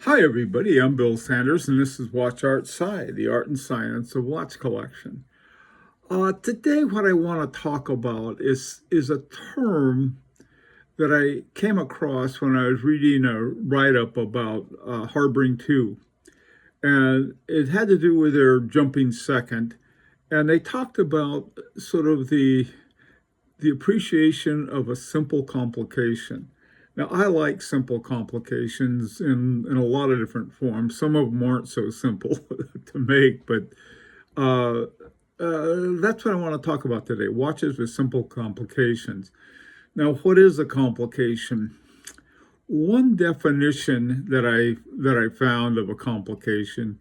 Hi, everybody. I'm Bill Sanders, and this is Watch Art Sci, the art and science of watch collection. Today, what I want to talk about is a term that I came across when I was reading a write-up about Harboring 2, and it had to do with their jumping second, and they talked about sort of the appreciation of a simple complication. Now, I like simple complications in a lot of different forms. Some of them aren't so simple to make, but uh, that's what I want to talk about today. Watches with simple complications. Now, what is a complication? One definition that I found of a complication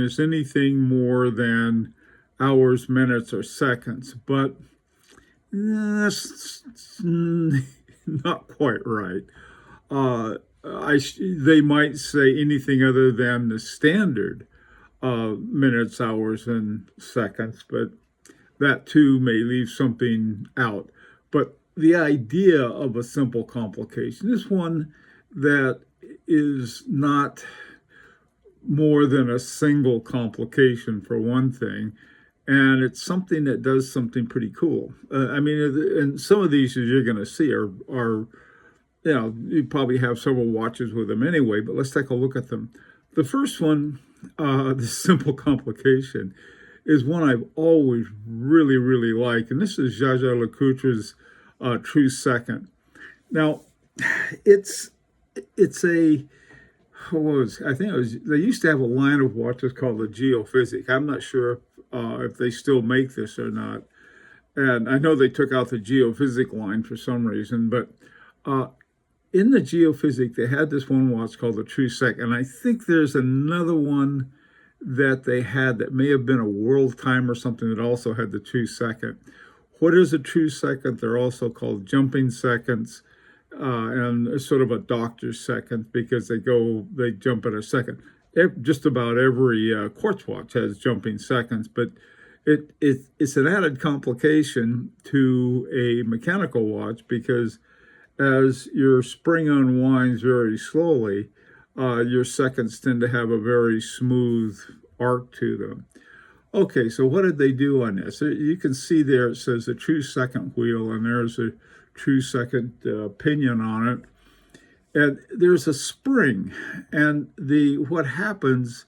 is anything more than hours, minutes, or seconds. But that's not quite right. Uh, they might say anything other than the standard minutes, hours, and seconds, but that too may leave something out. But the idea of a simple complication is one that is not more than a single complication, for one thing, and it's something that does something pretty cool. I mean, and some of these, as you're going to see, are you probably have several watches with them anyway, but let's take a look at them. The first one, the simple complication, is one I've always really liked, and this is Jaja Lecoutre's True Second. Now, it's it's a I think it was, they used to have a line of watches called the Geophysic. I'm not sure if they still make this or not. And I know they took out the Geophysic line for some reason, but uh, in the Geophysic, they had this one watch called the True Second. And I think there's another one that they had that may have been a world time or something that also had the True Second. What is a True Second? They're also called jumping seconds and sort of a doctor's second because they jump in a second. Just about every quartz watch has jumping seconds, but it's an added complication to a mechanical watch because as your spring unwinds very slowly, your seconds tend to have a very smooth arc to them. Okay, so what did they do on this? You can see there it says the true second wheel, and there's a true second pinion on it. And there's a spring, and the what happens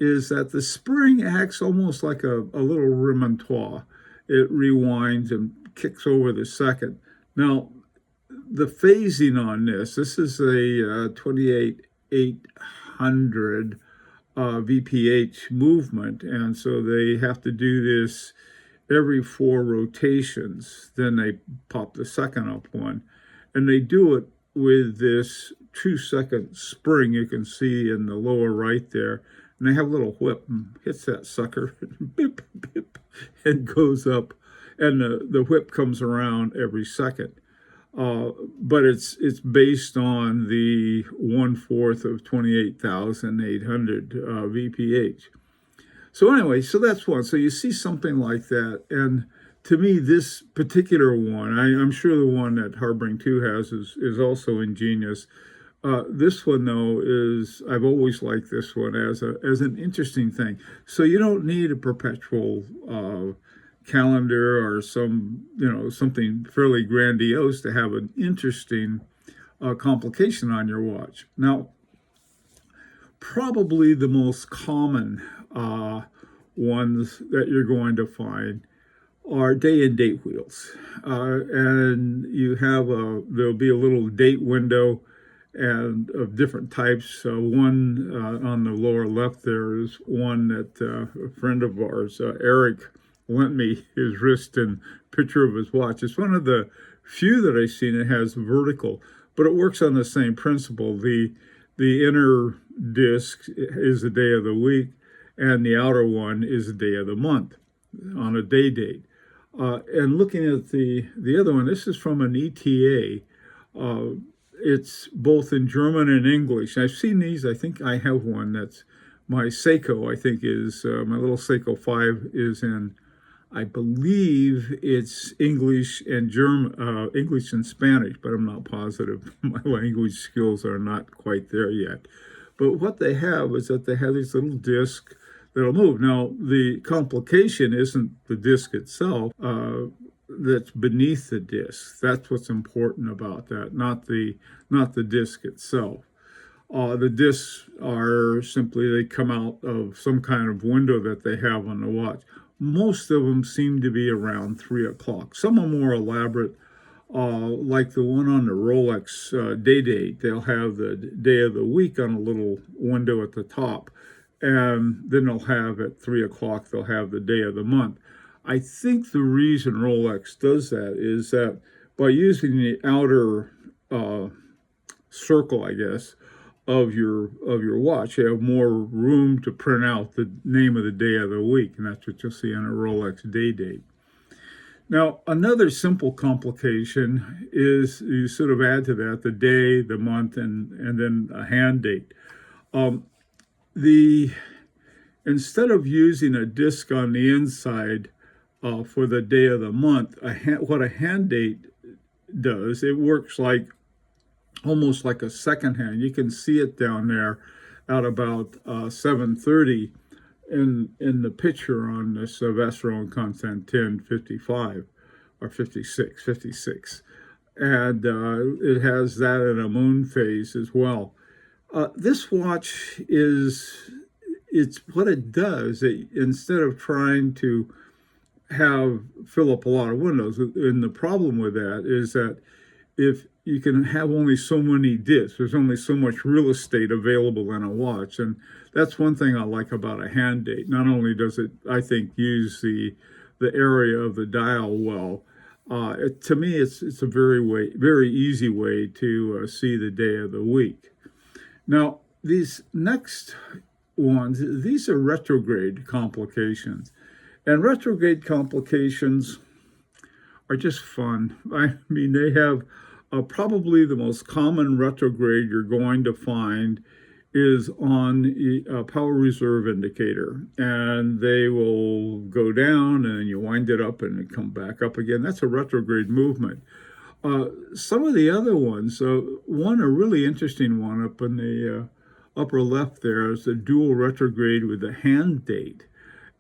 is that the spring acts almost like a little remontoire. It rewinds and kicks over the second. Now, the phasing on this is a 28,800 VPH movement, and so they have to do this every 4 rotations. Then they pop the second up one, and they do it with this 2 second spring you can see in the lower right there. And they have a little whip and hits that sucker, beep, beep, and goes up, and the whip comes around every second. But it's based on the 1/4 of 28,800 VPH. So anyway, so that's one. So you see something like that, and to me, this particular one, I'm sure the one that Harboring 2 has is also ingenious. This one though is I've always liked this one as an interesting thing. So you don't need a perpetual calendar or something fairly grandiose to have an interesting complication on your watch. Now, probably the most common ones that you're going to find are day and date wheels, and there'll be a little date window and of different types. One on the lower left there is one that a friend of ours, Eric, lent me his wrist and picture of his watch. It's one of the few that I've seen that has vertical, but it works on the same principle. The inner disc is the day of the week, and the outer one is the day of the month on a day date. And looking at the other one, this is from an ETA. It's both in German and English. I've seen these. I think I have one that's my Seiko. I think is my little Seiko 5 is in I believe it's English and German, English and Spanish, but I'm not positive. My language skills are not quite there yet. But what they have is that they have these little discs that'll move. Now, the complication isn't the disc itself. That's beneath the disc. That's what's important about that, not the disc itself. The discs are simply, they come out of some kind of window that they have on the watch. Most of them seem to be around 3 o'clock. Some are more elaborate, like the one on the Rolex day date. They'll have the day of the week on a little window at the top. And then they'll have at 3 o'clock, they'll have the day of the month. I think the reason Rolex does that is that by using the outer circle, I guess, of your watch, you have more room to print out the name of the day of the week, and that's what you'll see on a Rolex day date. Now, another simple complication is you sort of add to that the day, the month, and then a hand date. Instead of using a disc on the inside for the day of the month, what a hand date does, it works like almost like a second hand. You can see it down there at about 7:30 in the picture on this Vessero Constantin 55 or 56, and it has that in a moon phase as well. This watch it's what it does. Instead of trying to fill up a lot of windows, and the problem with that is that if you can have only so many discs, there's only so much real estate available in a watch, and that's one thing I like about a hand date. Not only does it, I think, use the area of the dial well, to me it's a very easy way to see the day of the week. Now, these next ones, these are retrograde complications. And retrograde complications are just fun. I mean, they have probably the most common retrograde you're going to find is on a power reserve indicator. And they will go down and you wind it up and it come back up again. That's a retrograde movement. Some of the other ones, a really interesting one up in the upper left there is the dual retrograde with the hand date.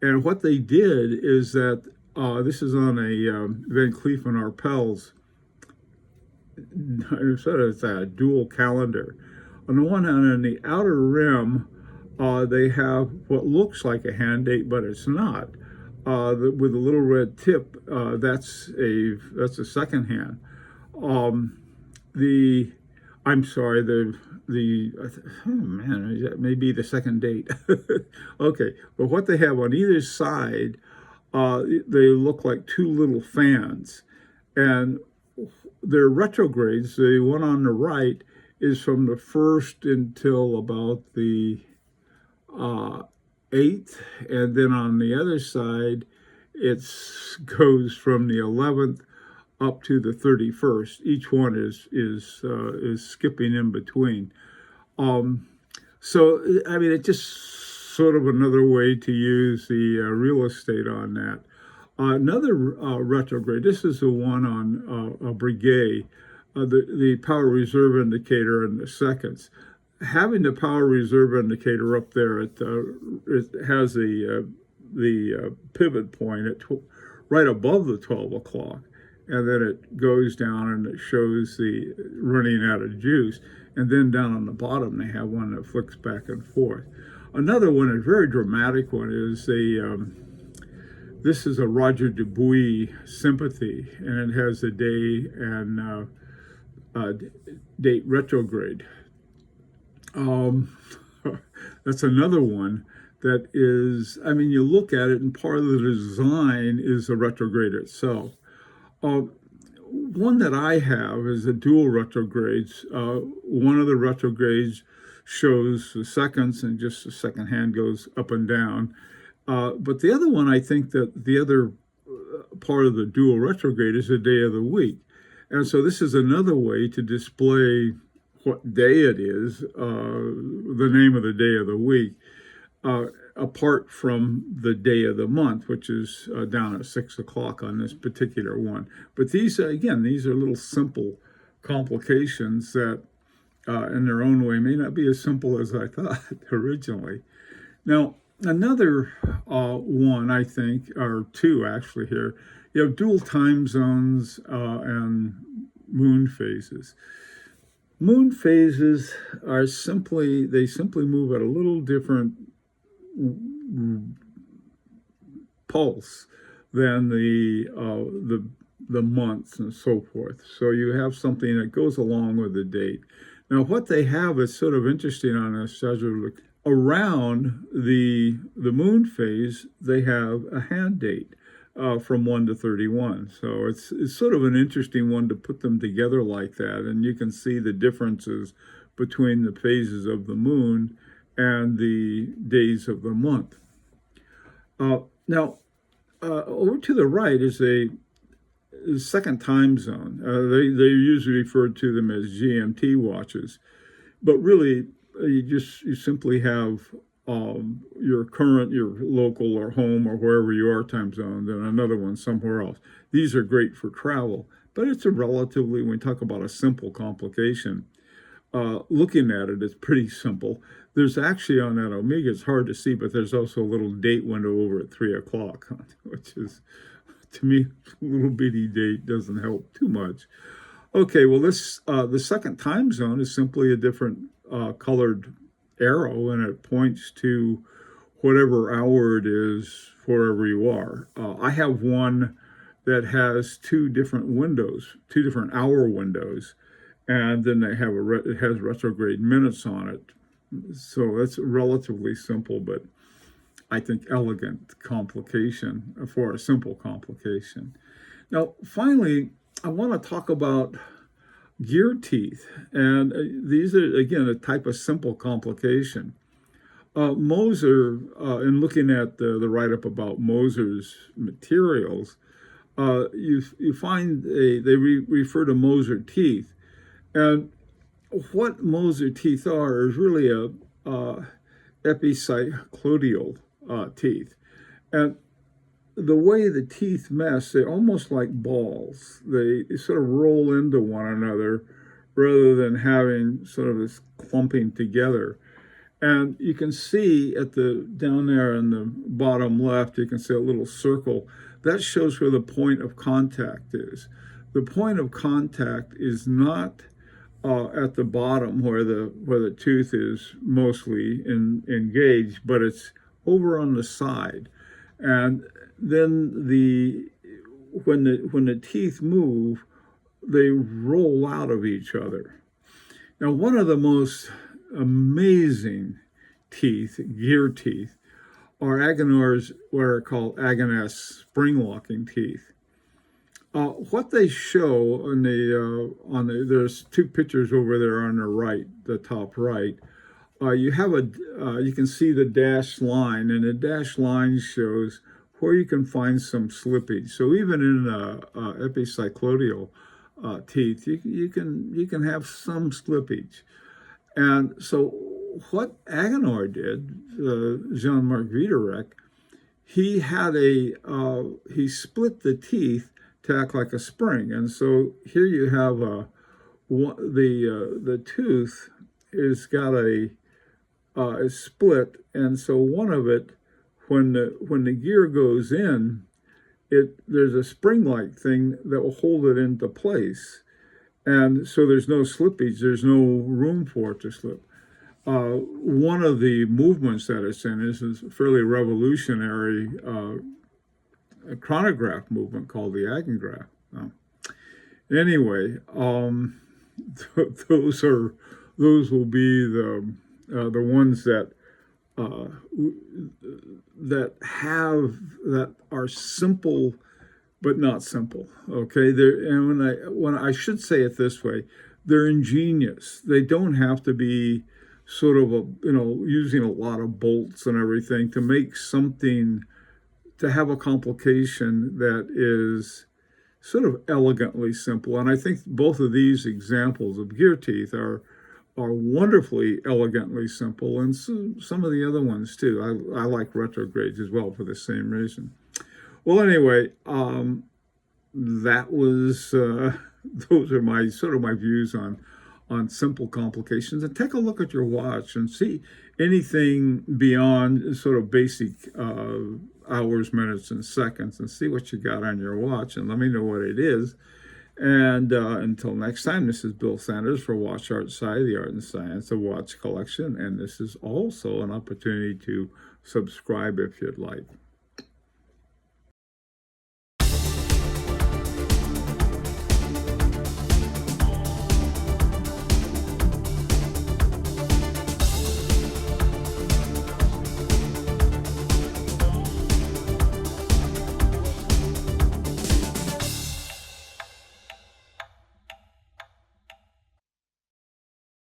And what they did is that this is on a Van Cleef & Arpels. It's a dual calendar. On the one hand, on the outer rim, they have what looks like a hand date, but it's not. With a little red tip, that's a second hand. That may be the second date. Okay, but what they have on either side, they look like two little fans, and they're retrogrades. The one on the right is from the 1st until about the 8th, and then on the other side, it goes from the 11th up to the 31st. Each one is skipping in between. So I mean, it's just sort of another way to use the real estate on that. Another retrograde. This is the one on a Breguet, the power reserve indicator in the seconds. Having the power reserve indicator up there, it has the pivot point right above the 12 o'clock. And then it goes down and it shows the running out of juice. And then down on the bottom, they have one that flicks back and forth. Another one, a very dramatic one, is this is a Roger Dubuis sympathy, and it has a day and date retrograde. That's another one that is, I mean, you look at it, and part of the design is the retrograde itself. One that I have is a dual retrogrades. One of the retrogrades shows the seconds, and just the second hand goes up and down. But the other one, I think that the other part of the dual retrograde is the day of the week. And so this is another way to display what day it is, the name of the day of the week. apart from the day of the month, which is down at 6 o'clock on this particular one. But these, again, these are little simple complications that in their own way may not be as simple as I thought originally. Now, another one, I think, or two actually here, you have dual time zones and moon phases. Moon phases are simply move at a little different pulse than the months and so forth. So you have something that goes along with the date. Now, what they have is sort of interesting on a schedule. Around the moon phase, they have a hand date from 1 to 31. So it's sort of an interesting one to put them together like that. And you can see the differences between the phases of the moon and the days of the month. Now, over to the right is a second time zone. They usually refer to them as GMT watches, but really you simply have your local or home or wherever you are time zone, then another one somewhere else. These are great for travel, but it's when we talk about a simple complication, looking at it, it's pretty simple. There's actually on that omega, it's hard to see, but there's also a little date window over at 3 o'clock, which is, to me, a little bitty date doesn't help too much. Okay, well, the second time zone is simply a different colored arrow, and it points to whatever hour it is wherever you are. I have one that has two different hour windows, and then it has retrograde minutes on it. So that's relatively simple, but I think elegant complication for a simple complication. Now, finally, I want to talk about gear teeth, and these are, again, a type of simple complication. Moser, in looking at the write-up about Moser's materials, you find they refer to Moser teeth, and what Moser teeth are is really a epicycloidal teeth, and the way the teeth mesh, they're almost like balls. They sort of roll into one another rather than having sort of this clumping together. And you can see down there in the bottom left, you can see a little circle. That shows where the point of contact is. The point of contact is not at the bottom where the tooth is mostly engaged, but it's over on the side. And then when the teeth move, they roll out of each other. Now, one of the most amazing teeth, gear teeth, are Agonor's, what are called Agonas spring locking teeth. What they show there's two pictures over there on the right, the top right. You can see the dashed line, and the dashed line shows where you can find some slippage. So even in epicycloidal teeth, you can have some slippage. And so what Agonor did, Jean-Marc Viderec, he split the teeth to act like a spring. And so here you have the tooth is split, and so one of it, when the gear goes in, there's a spring-like thing that will hold it into place, and so there's no slippage. There's no room for it to slip. One of the movements that it's in is a fairly revolutionary a chronograph movement called the Agongraph. Anyway, those will be the ones that are simple but not simple. Okay, and when I should say it this way, they're ingenious. They don't have to be sort of using a lot of bolts and everything to make something, to have a complication that is sort of elegantly simple. And I think both of these examples of gear teeth are are wonderfully elegantly simple, and some of the other ones too. I like retrogrades as well for the same reason. Well, anyway, that was those are my sort of my views on simple complications. And take a look at your watch and see anything beyond sort of basic hours, minutes, and seconds, and see what you got on your watch, and let me know what it is. And until next time, this is Bill Sanders for Watch Art Sci, the art and science of watch collection. And this is also an opportunity to subscribe if you'd like.